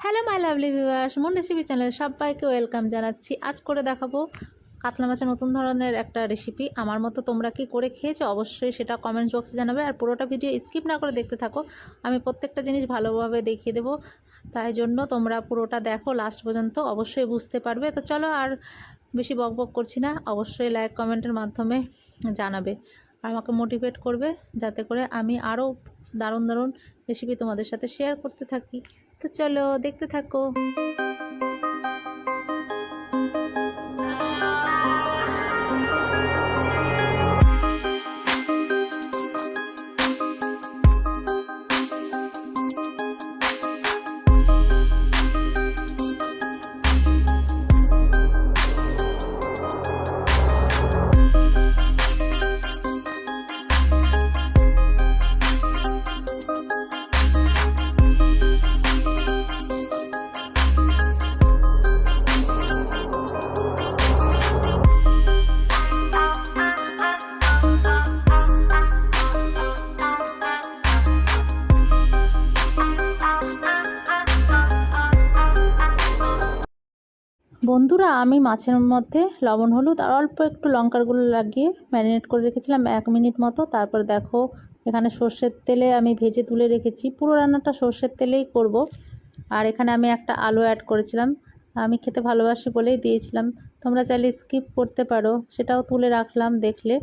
Hello my lovely viewers, মন recipe চ্যানেলে সবাইকে ওয়েলকাম জানাচ্ছি। আজ করে দেখাবো কাতলা মাছের নতুন ধরনের একটা রেসিপি। আমার মতো তোমরা কি করে খেয়েছো অবশ্যই সেটা কমেন্টস বক্সে জানাবে, আর পুরোটা ভিডিও স্কিপ না করে দেখতে থাকো। আমি প্রত্যেকটা জিনিস ভালোভাবে দেখিয়ে দেবো, তাই জন্য তোমরা পুরোটা দেখো লাস্ট পর্যন্ত, অবশ্যই বুঝতে পারবে। তো চলো আর বেশি বকবক করছি না, অবশ্যই লাইক কমেন্টের মাধ্যমে জানাবে আর আমাকে মোটিভেট করবে, যাতে করে আমি আরও দারুণ দারুণ রেসিপি তোমাদের সাথে শেয়ার করতে থাকি। তো চলো দেখতে থাকো। বন্ধুরা, আমি মাছের মধ্যে লবণ হলুদ আর অল্প একটু লঙ্কার গুঁড়ো লাগিয়ে ম্যারিনেট করে রেখেছিলাম 1 মিনিট মতো। তারপর দেখো এখানে সর্ষের তেলে আমি ভেজে তুলে রেখেছি, পুরো রান্নাটা সর্ষের তেলেই করব। আর এখানে আমি একটা আলু অ্যাড করেছিলাম, আমি খেতে ভালোবাসি বলেই দিয়েছিলাম, তোমরা চাইলে স্কিপ করতে পারো, সেটাও তুলে রাখলাম। দেখলে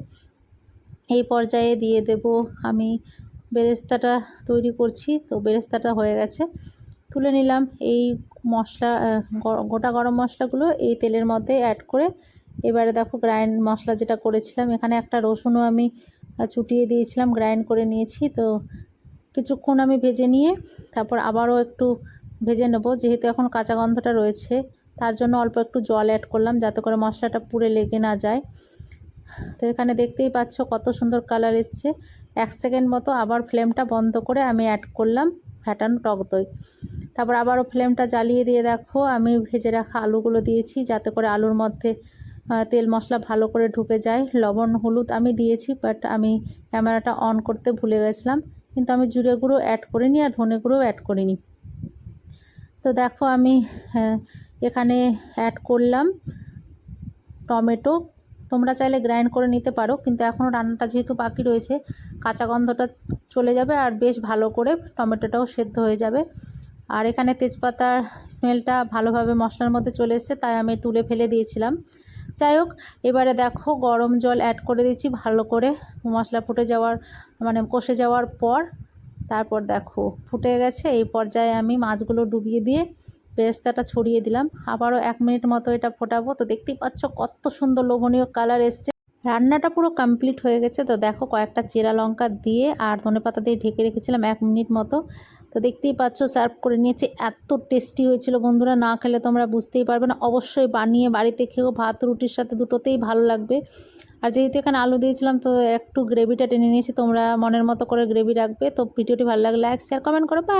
এই পর্যায়ে দিয়ে দেব আমি বেরেস্তাটা তৈরি করছি। তো বেরেস্তাটা হয়ে গেছে, তুলে নিলাম। এই মশলা গোটা গরম মশলাগুলো এই তেলের মধ্যে অ্যাড করে এবারে দেখো গ্রাইন্ড মশলা যেটা করেছিলাম, এখানে একটা রসুনও আমি চুটিয়ে দিয়েছিলাম, গ্রাইন্ড করে নিয়েছি। তো কিছুক্ষণ আমি ভেজে নিয়ে তারপর আবারও একটু ভেজে নেব, যেহেতু এখন কাঁচা গন্ধটা রয়েছে, তার জন্য অল্প একটু জল অ্যাড করলাম যাতে করে মশলাটা পুড়ে লেগে না যায়। তো এখানে দেখতেই পাচ্ছ কত সুন্দর কালার এসছে। 1 সেকেন্ড মতো আবার ফ্লেমটা বন্ধ করে আমি অ্যাড করলাম ফ্যাটানো টক দই। তারপর আবারও ফ্লেমটা জ্বালিয়ে দিয়ে দেখো আমি ভেজে রাখা আলুগুলো দিয়েছি, যাতে করে আলুর মধ্যে তেল মশলা ভালো করে ঢুকে যায়। লবণ হলুদ আমি দিয়েছি, বাট আমি ক্যামেরাটা অন করতে ভুলে গেছিলাম, কিন্তু আমি জিরে গুঁড়ো অ্যাড করিনি আর ধনে গুঁড়োও অ্যাড করিনি। তো দেখো আমি এখানে অ্যাড করলাম টমেটো, তোমরা চাইলে গ্রাইন্ড করে নিতে পারো, কিন্তু এখনও রান্নাটা যেহেতু বাকি রয়েছে, কাঁচা গন্ধটা চলে যাবে আর বেশ ভালো করে টমেটোটাও সেদ্ধ হয়ে যাবে। আর এখানে তেজপাতার স্মেলটা ভালোভাবে মশলার মধ্যে চলে এসেছে, তাই আমি তুলে ফেলে দিয়েছিলাম। যাই হোক, এবারে দেখো গরম জল অ্যাড করে দিচ্ছি ভালো করে, মশলা ফুটে যাওয়ার কষে যাওয়ার পর। তারপর দেখো ফুটে গেছে, এই পর্যায়ে আমি মাছগুলো ডুবিয়ে দিয়ে বেরেস্তাটা ছড়িয়ে দিলাম। আবারও 1 মিনিট মতো এটা ফোটাবো। তো দেখতেই পাচ্ছ কত সুন্দর লোভনীয় কালার এসছে। রান্নাটা পুরো কমপ্লিট হয়ে গেছে। তো দেখো কয়েকটা চেরা লঙ্কা দিয়ে আর ধনেপাতা দিয়ে ঢেকে রেখেছিলাম 1 মিনিট মতো। তো দেখতেই পাচ্ছ সার্ভ করে নিয়েছি, এত টেস্টি হয়েছিল বন্ধুরা, না খেলে তোমরা বুঝতেই পারবে না। অবশ্যই বানিয়ে বাড়িতে খেয়েও, ভাত রুটির সাথে দুটোতেই ভালো লাগবে। আর যেহেতু এখানে আলু দিয়েছিলাম, তো একটু গ্রেভিটা টেনে নিয়েছি, তোমরা মনের মতো করে গ্রেভি রাখবে। তো ভিডিওটি ভালো লাগলে লাইক শেয়ার কমেন্ট করো।